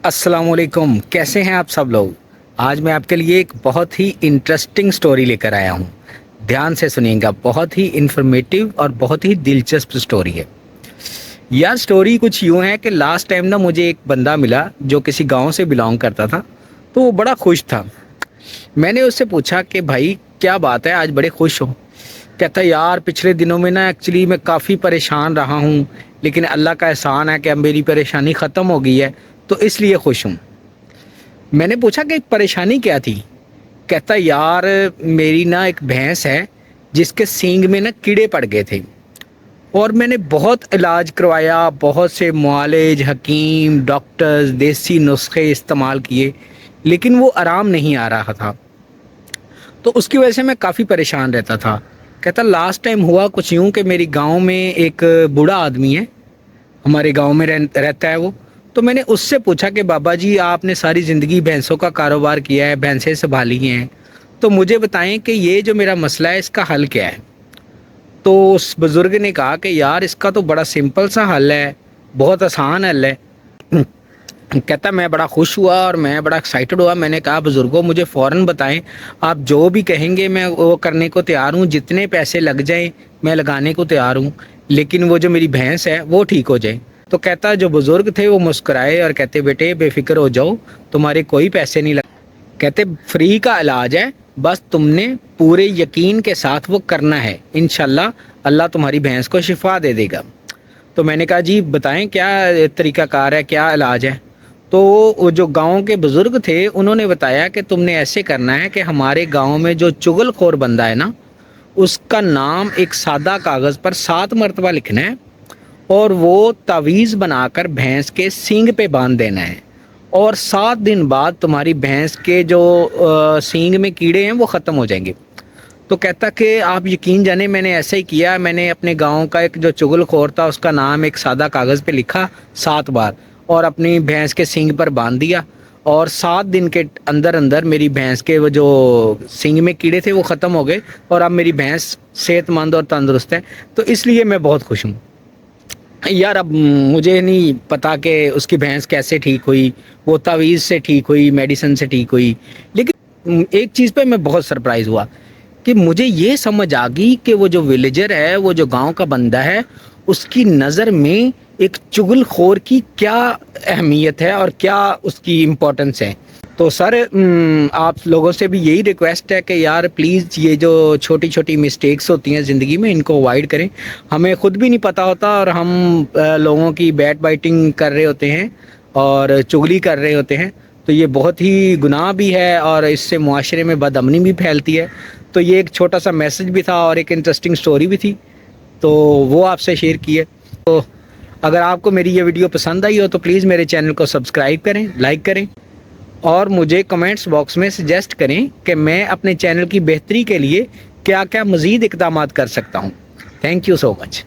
अस्सलाम वालेकुम, कैसे हैं आप सब लोग। आज मैं आपके लिए एक बहुत ही इंटरेस्टिंग स्टोरी लेकर आया हूँ। ध्यान से सुनिएगा, बहुत ही इंफॉर्मेटिव और बहुत ही दिलचस्प स्टोरी है। यह स्टोरी कुछ यूँ है कि लास्ट टाइम ना मुझे एक बंदा मिला जो किसी गांव से बिलोंग करता था। तो वो बड़ा खुश था। मैंने उससे पूछा कि भाई क्या बात है, आज बड़े खुश हो। कहता यार पिछले दिनों में ना एक्चुअली मैं काफ़ी परेशान रहा हूँ, लेकिन अल्लाह का एहसान है कि अब मेरी परेशानी ख़त्म हो गई है, तो इसलिए खुश हूँ। मैंने पूछा कि परेशानी क्या थी। कहता यार मेरी ना एक भैंस है जिसके सींग में ना कीड़े पड़ गए थे, और मैंने बहुत इलाज करवाया, बहुत से मुआलिज, हकीम, डॉक्टर्स, देसी नुस्खे इस्तेमाल किए, लेकिन वो आराम नहीं आ रहा था। तो उसकी वजह से मैं काफ़ी परेशान रहता था। कहता लास्ट टाइम हुआ कुछ यूँ कि मेरी गांव में एक बूढ़ा आदमी है, हमारे गांव में रहता है वो। तो मैंने उससे पूछा कि बाबा जी आपने सारी ज़िंदगी भैंसों का कारोबार किया है, भैंसें संभाली हैं, तो मुझे बताएं कि ये जो मेरा मसला है इसका हल क्या है। तो उस बुज़ुर्ग ने कहा कि यार इसका तो बड़ा सिंपल सा हल है, बहुत आसान हल है। कहता मैं बड़ा खुश हुआ और मैं बड़ा एक्साइटेड हुआ। मैंने कहा बुज़ुर्गों मुझे फ़ौरन बताएं, आप जो भी कहेंगे मैं वो करने को तैयार हूँ, जितने पैसे लग जाएं मैं लगाने को तैयार हूँ, लेकिन वो जो मेरी भैंस है वो ठीक हो जाए। तो कहता जो बुज़ुर्ग थे वो मुस्कुराए और कहते बेटे बेफिक्र हो जाओ, तुम्हारे कोई पैसे नहीं लग। कहते फ्री का इलाज है, बस तुमने पूरे यकीन के साथ वो करना है, इंशाल्लाह अल्लाह तुम्हारी भैंस को शिफा दे देगा। तो मैंने कहा जी बताएं क्या तरीक़ाकार है, क्या इलाज है। तो वो जो गांव के बुज़ुर्ग थे उन्होंने बताया कि तुमने ऐसे करना है कि हमारे गांव में जो चुगलखोर बंदा है ना, उसका नाम एक सादा कागज़ पर 7 मरतबा लिखना है, और वो तावीज़ बनाकर भैंस के सींग पे बांध देना है, और 7 दिन बाद तुम्हारी भैंस के जो सींग में कीड़े हैं वो ख़त्म हो जाएंगे। तो कहता कि आप यकीन जाने मैंने ऐसा ही किया। मैंने अपने गांव का एक जो चुगलखोर था उसका नाम एक सादा कागज़ पे लिखा 7 बार, और अपनी भैंस के सींग पर बांध दिया, और 7 दिन के अंदर अंदर मेरी भैंस के वो जो सींग में कीड़े थे वो ख़त्म हो गए, और अब मेरी भैंस सेहतमंद और तंदुरुस्त है। तो इसलिए मैं बहुत खुश हूँ। यार अब मुझे नहीं पता कि उसकी भैंस कैसे ठीक हुई, वो तावीज़ से ठीक हुई, मेडिसिन से ठीक हुई, लेकिन एक चीज़ पे मैं बहुत सरप्राइज़ हुआ कि मुझे ये समझ आ गई कि वो जो विलेजर है, वो जो गांव का बंदा है, उसकी नज़र में एक चुगलखोर की क्या अहमियत है और क्या उसकी इम्पोर्टेंस है। तो सर आप लोगों से भी यही रिक्वेस्ट है कि यार प्लीज़ ये जो छोटी छोटी मिस्टेक्स होती हैं ज़िंदगी में इनको अवॉइड करें। हमें ख़ुद भी नहीं पता होता और हम लोगों की बैट बाइटिंग कर रहे होते हैं और चुगली कर रहे होते हैं, तो ये बहुत ही गुनाह भी है और इससे मुआशरे में बदअमनी भी फैलती है। तो ये एक छोटा सा मैसेज भी था और एक इंटरेस्टिंग स्टोरी भी थी, तो वो आपसे शेयर की है। तो अगर आपको मेरी ये वीडियो पसंद आई हो तो प्लीज़ मेरे चैनल को सब्सक्राइब करें, लाइक करें, और मुझे कमेंट्स बॉक्स में सजेस्ट करें कि मैं अपने चैनल की बेहतरी के लिए क्या क्या मज़ीद इक़दामात कर सकता हूँ। Thank you so much.